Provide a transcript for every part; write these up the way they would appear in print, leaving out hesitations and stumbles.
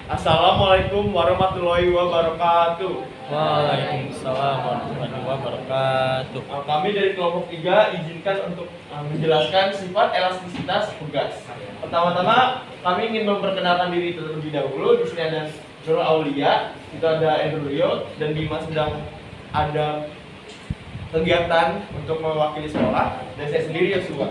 Assalamualaikum warahmatullahi wabarakatuh. Waalaikumsalam warahmatullahi wabarakatuh. Kami dari kelompok 3 izinkan untuk menjelaskan sifat elastisitas pegas. Pertama-tama kami ingin memperkenalkan diri terlebih dahulu. Di sini ada Nurul Aulia, itu ada Andrew Rio, dan Bima sedang ada kegiatan untuk mewakili sekolah, dan saya sendiri Yosua.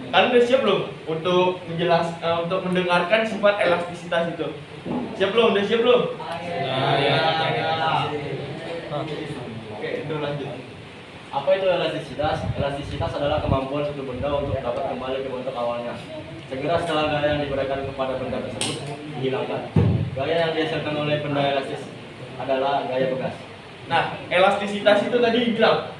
Kalian udah siap belum untuk untuk mendengarkan sifat elastisitas itu? Siap belum? Udah siap belum? Oke, itu lanjut. Apa itu elastisitas? Elastisitas adalah kemampuan suatu benda untuk dapat kembali ke bentuk awalnya segera setelah gaya yang diberikan kepada benda tersebut dihilangkan. Gaya yang dihasilkan oleh benda elastis adalah gaya pegas. Nah, elastisitas itu tadi bilang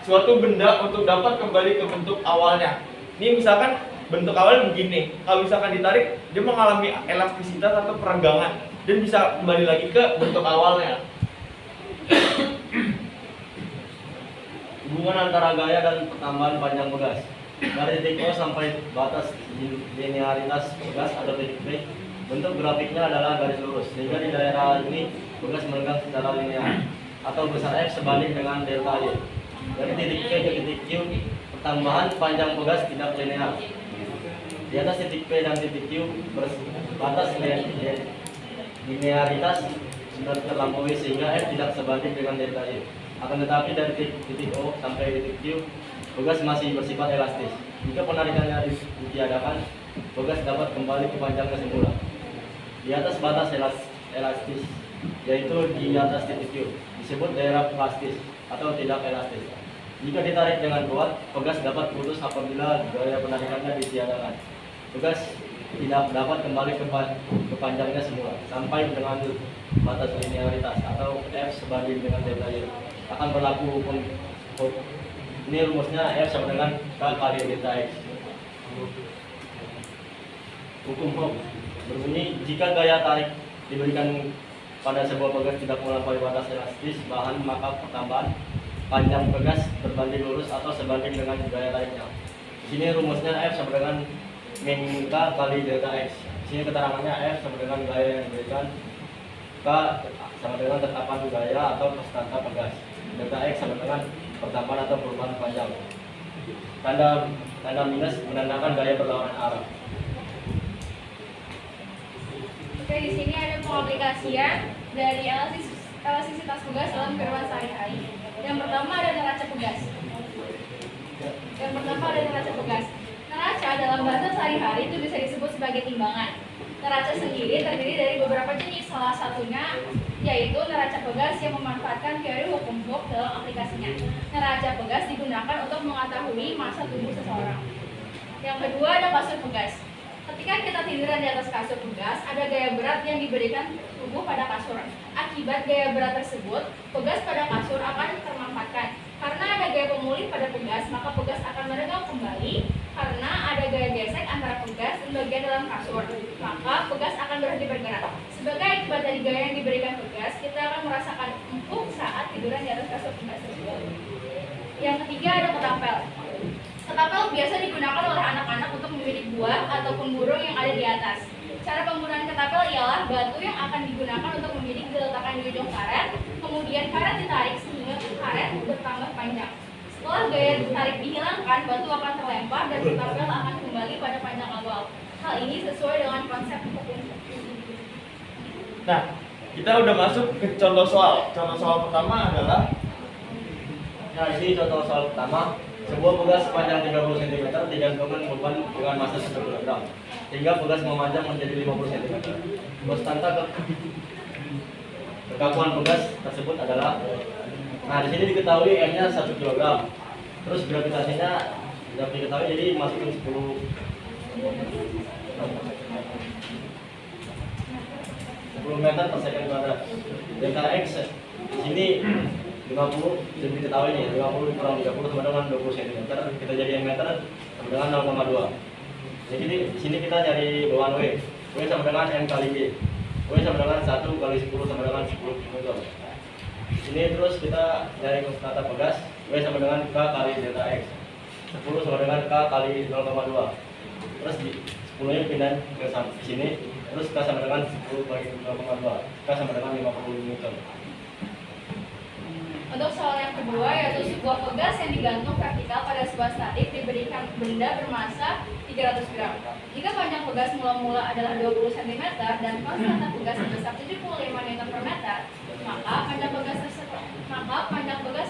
suatu benda untuk dapat kembali ke bentuk awalnya. Ini misalkan bentuk awalnya begini, kalau misalkan ditarik, dia mengalami elastisitas atau perenggangan dan bisa kembali lagi ke bentuk awalnya. Hubungan antara gaya dan pertambahan panjang pegas. Dari titik O sampai batas linearitas pegas atau titik P, bentuk grafiknya adalah garis lurus, sehingga di daerah ini pegas melenggang secara linear atau besar F sebanding dengan delta Y. Dari titik P ke titik Q, pertambahan panjang pegas tidak linear. Di atas titik P dan titik Q, batas linearitas sudah terlampaui sehingga F tidak sebanding dengan delta Y. Akan tetapi dari titik O sampai titik Q, pegas masih bersifat elastis. Jika penarikannya ditiadakan, pegas dapat kembali ke panjangnya semula. Di atas batas elastis, yaitu di atas titik Q, disebut daerah plastis atau tidak elastis. Jika ditarik dengan kuat, pegas dapat putus apabila gaya penarikannya ditiadakan. Pegas tidak dapat kembali ke panjangnya semula sampai dengan batas linearitas atau F sebanding dengan delta Y. Akan berlaku hukum. Ini rumusnya F sama dengan K kali delta X. Hukum Hooke berbunyi, jika gaya tarik diberikan pada sebuah pegas tidak melampaui batas elastis bahan, maka pertambahan panjang pegas berbanding lurus atau sebanding dengan gaya tariknya. Di sini rumusnya F sama dengan min K kali delta X. Di sini keterangannya F sama dengan gaya yang diberikan, K sama dengan tetapan gaya atau konstanta pegas, delta X sama dengan pertambahan atau perubahan panjang. Tanda minus menandakan gaya berlawanan arah. Oke, di sini ada pengaplikasian dari elastisitas pegas dalam kehidupan sehari-hari. Yang pertama ada neraca pegas. Neraca dalam bahasa sehari-hari itu bisa disebut sebagai timbangan. Neraca sendiri terdiri dari beberapa jenis, salah satunya yaitu neraca pegas yang memanfaatkan teori hukum Hooke dalam aplikasinya. Neraca pegas digunakan untuk mengetahui masa tubuh seseorang. Yang kedua ada kasur pegas. Ketika kita tiduran di atas kasur pegas, ada gaya berat yang diberikan tubuh pada kasur. Akibat gaya berat tersebut, pegas pada kasur akan termanfaatkan. Karena ada gaya pemulih pada pegas, maka pegas akan merenggang kembali. Karena ada gaya gesek antara pegas dan bagian dalam kasur, maka pegas akan berhenti bergerak. Sebagai akibat dari gaya yang diberikan pegas, kita akan merasakan empuk saat tiduran di atas kasur pegas tersebut. Yang ketiga ada ketapel. Ketapel biasa digunakan oleh anak-anak untuk membidik buah ataupun burung yang ada di atas. Cara penggunaan ketapel ialah batu yang akan digunakan untuk membidik diletakkan di ujung karet, kemudian karet ditarik sehingga karet bertambah panjang. Setelah gaya tarik dihilangkan, batu akan terlempar dan ketapel akan kembali pada panjang awal. Hal ini sesuai dengan konsep hukum. Nah, kita udah masuk ke contoh soal. Contoh soal pertama adalah, Nah, ini contoh soal pertama. Sebuah pegas sepanjang 30 cm digantungkan beban dengan massa 1 kg, sehingga pegas memanjang menjadi 50 cm. Konstanta kekakuan pegas tersebut adalah, nah di sini diketahui M-nya 1 kg. Terus gravitasinya tidak diketahui, jadi masukin 10 meter per second kuadrat. Delta X di sini 50 sudah diketahui nih, 50 kurang 30 sama dengan 20 cm. Kita jadikan meter sama dengan 0,2. Jadi di sini kita cari bawaan W. W sama dengan M kali G. W sama dengan 1 kali 10 sama dengan 10 km. Ini terus kita cari konstanta pegas. W sama dengan K kali delta X. 10 sama dengan K kali 0,2. Terus di 10 nya pindah ke sini, Terus K sama dengan 10 bagi 0,2. K sama dengan 50 Newton. Untuk soal yang kedua, yaitu sebuah pegas yang digantung vertikal pada sebuah statik diberikan benda bermasa 300 gram. Jika panjang pegas mula-mula adalah 20 cm dan konstanta pegas sebesar 75 Nm per meter, maka panjang pegas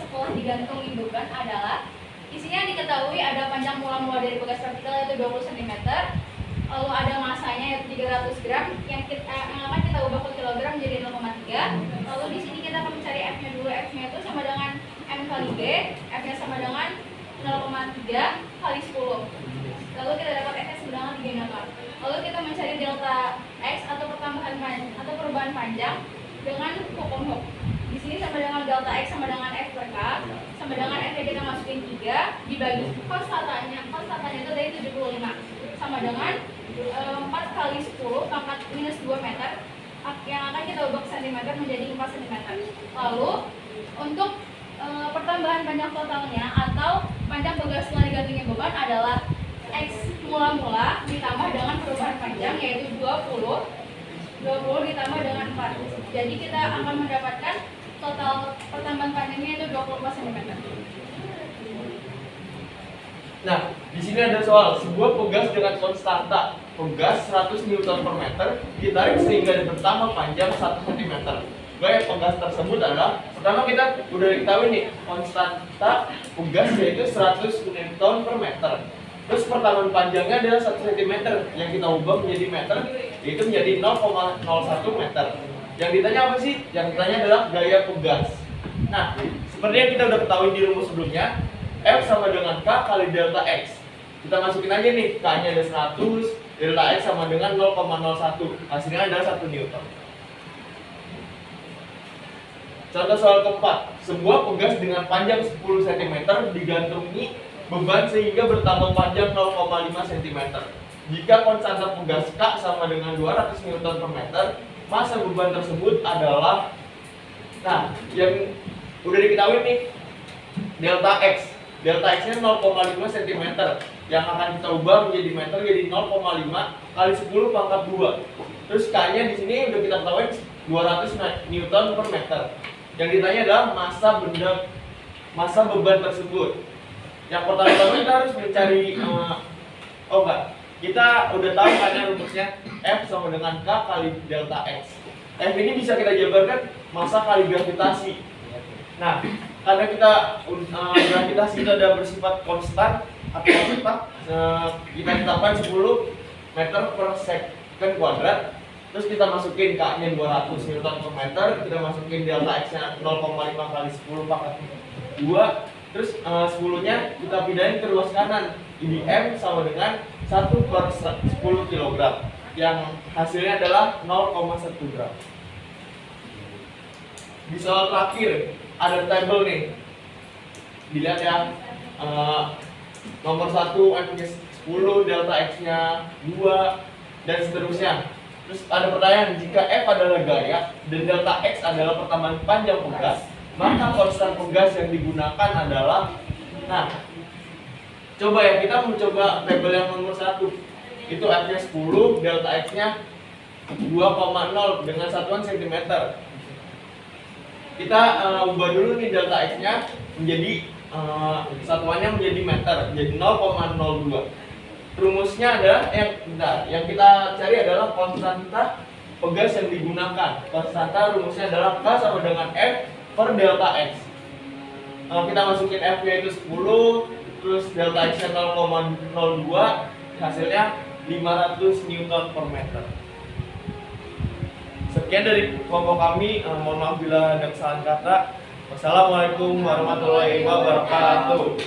setelah digantung indukan adalah isinya diketahui ada panjang mula-mula dari pegas vertikal yaitu 20 cm, lalu ada masanya yaitu 300 gram yang akan kita ubah ke kilogram menjadi 0,3. Lalu di sini kita akan mencari F-nya dulu. F-nya itu sama dengan M kali G, F-nya sama dengan 0,3 kali 10. Lalu kita dapat F-nya sama dengan 3 meter. Lalu kita mencari delta X atau perubahan panjang dengan hukum Hooke. Di sini sama dengan delta X sama dengan F per K, sama dengan F nya kita masukin 3 dibagi konstantanya itu dari 75 sama dengan 4 kali 10 pangkat minus 2 meter yang akan kita ubah ke cm menjadi 4 cm. Lalu untuk pertambahan panjang totalnya atau panjang pegas setelah digantungnya beban adalah X mula-mula ditambah dengan perubahan panjang yaitu 20 ditambah dengan 4. Jadi kita akan mendapatkan total pertambahan panjangnya itu 24 cm. Nah, di sini ada soal sebuah pegas dengan konstanta pegas 100 Newton per meter ditarik sehingga bertambah panjang 1 cm. Gaya pegas tersebut adalah pertama kita udah diketahui nih konstanta pegas yaitu 100 Newton per meter. Terus pertambahan panjangnya adalah 1 cm yang kita ubah menjadi meter yaitu menjadi 0,01 meter. Yang ditanya apa sih? Yang ditanya adalah gaya pegas. Nah, seperti yang kita udah ketahui di rumus sebelumnya, F sama dengan K kali delta X. Kita masukin aja nih, K-nya ada 100, delta X sama dengan 0,01. Hasilnya adalah 1 Newton. Contoh soal keempat, sebuah pegas dengan panjang 10 cm digantungi beban sehingga bertambah panjang 0,5 cm. Jika konstanta pegas K sama dengan 200 Newton per meter, masa beban tersebut adalah, nah, yang udah diketahui nih, delta X. Delta X-nya 0,5 cm yang akan kita ubah menjadi meter jadi 0,5 kali 10 pangkat 2. Terus K-nya di sini udah kita ketahui 200 Newton per meter. Yang ditanya adalah masa beban tersebut. Yang pertama-tama kita harus mencari kita udah tahu kan rumusnya F sama dengan K kali delta X. F ini bisa kita jabarkan massa kali gravitasi. Nah, karena gravitasi itu ada bersifat konstan atau tetap, kita tetapkan 10 meter per second kuadrat. Terus kita masukin K-nya 200 Newton per meter, kita masukin delta X-nya 0,5 kali 10 pangkat 2. Terus 10-nya kita pindahin ke ruas kanan. Ini M sama dengan 1 per 10 kg, yang hasilnya adalah 0,1 gram. Di soal terakhir ada tabel nih, dilihat ya, nomor 1 F-nya 10, delta X-nya 2, dan seterusnya. Terus ada pertanyaan, jika F adalah gaya dan delta X adalah pertambahan panjang pegas, maka konstan pegas yang digunakan adalah, nah, coba ya, kita mencoba tabel yang nomor 1. Itu F-nya 10, delta X-nya 2,0 dengan satuan cm. Kita ubah dulu nih delta X-nya menjadi satuannya menjadi meter, jadi 0,02. Rumusnya ada yang kita cari adalah konstanta pegas yang digunakan. Konstanta rumusnya adalah K sama dengan F per delta X. Kita masukin F-nya itu 10, terus delta X-nya 0,02, hasilnya 500 Newton per meter. Sekian dari kelompok kami, mohon maaf bila ada kesalahan kata. Wassalamualaikum warahmatullahi wabarakatuh.